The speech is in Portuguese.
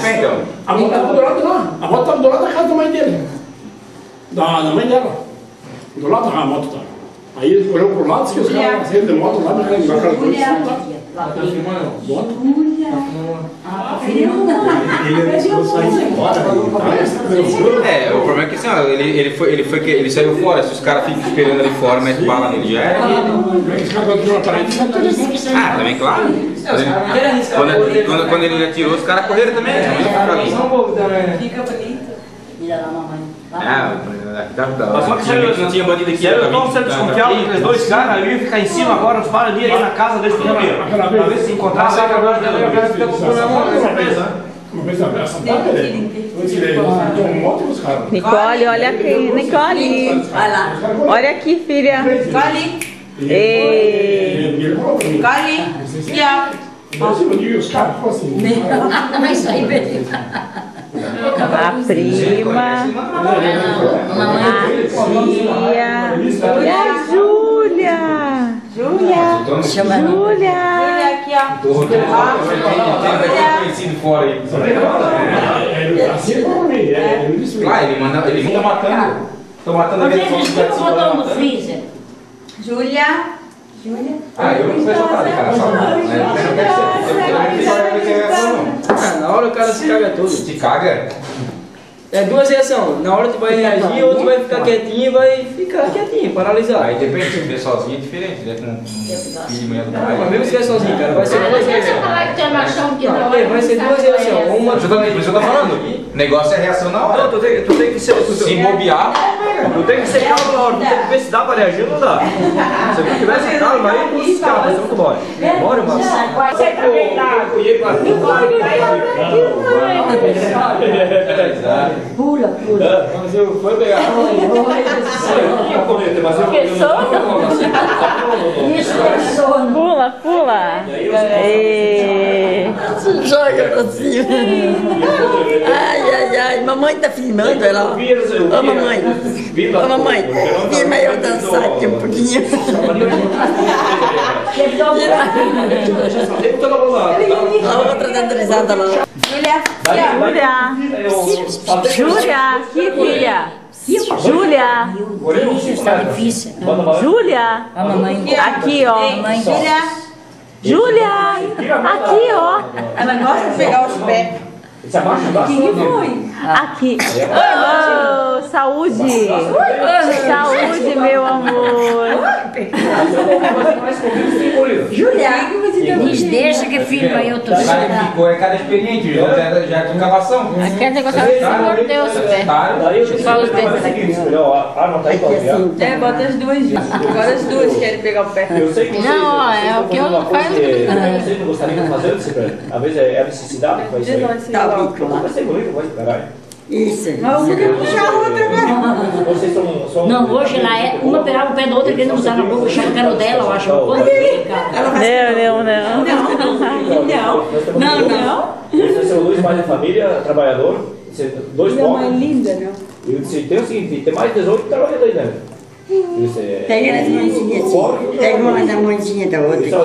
então. A moto estava do lado lá. A moto estava do lado da casa da mãe dele. Da mãe dela. Do lado da moto estava. Aí ele olhou pro lado e disse que os caras saíram de moto lá na casa do Tá filmando? É, o problema é que assim, ó, ele saiu fora, se os caras ficam esperando ali fora, mete bala nele, já era. Ah, também, claro. Quando ele atirou, os caras correram também. Fica bonito. Mira lá, mamãe. Mas só que tinha bandido aqui. Eu estou sendo desconfiado com aqueles dois caras, eu ia ficar em cima agora, os param ali na casa deles primeiro. Pra ver se encontrasse. Uma vez essa eu tirei um monte dos caras. Nicole, olha aqui. Nicole. Vai lá. Olha aqui, filha. Nicole. Nicole. E os caras ficam assim. Vai sair bem. A prima. A tia. E a Júlia. Júlia. Aqui, ó. Conhecido fora aí. Assim como Ele tá matando. Tô matando aquele Botou no freezer. Júlia. Ah, eu não sou essa cara, só Na hora o cara se caga todo. Se caga? É duas reações. Na hora tu vai reagir, outro vai ficar quietinho e vai ficar quietinho, paralisado. Aí depende, se viver sozinho é diferente, né? Com filho de manhã do Mas pai. mesmo se estiver sozinho, cara, vai ser duas reações. Vai ser duas reações. Uma Mas eu tô falando, o negócio é reação na hora. Não, tu tem que ser. Se bobear, Tu tem que ser calmo na hora, tu tem que ver se dá pra reagir ou não dá. Se tu tivesse calmo, aí tu se calma, mas tu bora. Bora, mano. Pula. Mas eu fui pegar. Isso é sono. Pula. Se joga pra cima. Ai. Mamãe tá filmando ela. Ô, mamãe. Ô, mamãe. Filma eu dançar aqui um pouquinho. A outra dando risada lá. Júlia, aqui, filha. Júlia. Isso tá difícil. Júlia. A mamãe. Aqui, ó. Mamãe. Júlia. Aqui, ó. Ela gosta de pegar os pés. Quem foi? Aqui. Oh, saúde. Saúde, meu amor. Júlia, diz, deixa que filma eu tô ficou é cada experiente, já é com cavação. Aqui é negócio de mordeu os pés. Chupar os dedos aqui. É, bota as duas juntas. Agora as duas querem pegar o pé. Não, ó, é o que eu não faço. Vocês não gostariam de fazer isso? Às vezes é a necessidade que vai ser. Vai ser bonito, vai caralho. Isso. Mas eu queria puxar a outra, né? Vocês são. Não, hoje lá é uma pegava o pé da outra querendo usar na boca, chama cano dela, eu acho. Não. Vocês são dois pais de família, trabalhador, dois pobres. É linda, né? E tem o seguinte: tem mais de 18 trabalhadores, né? Pega nas mãozinhas assim. Pega uma na mãozinha da outra.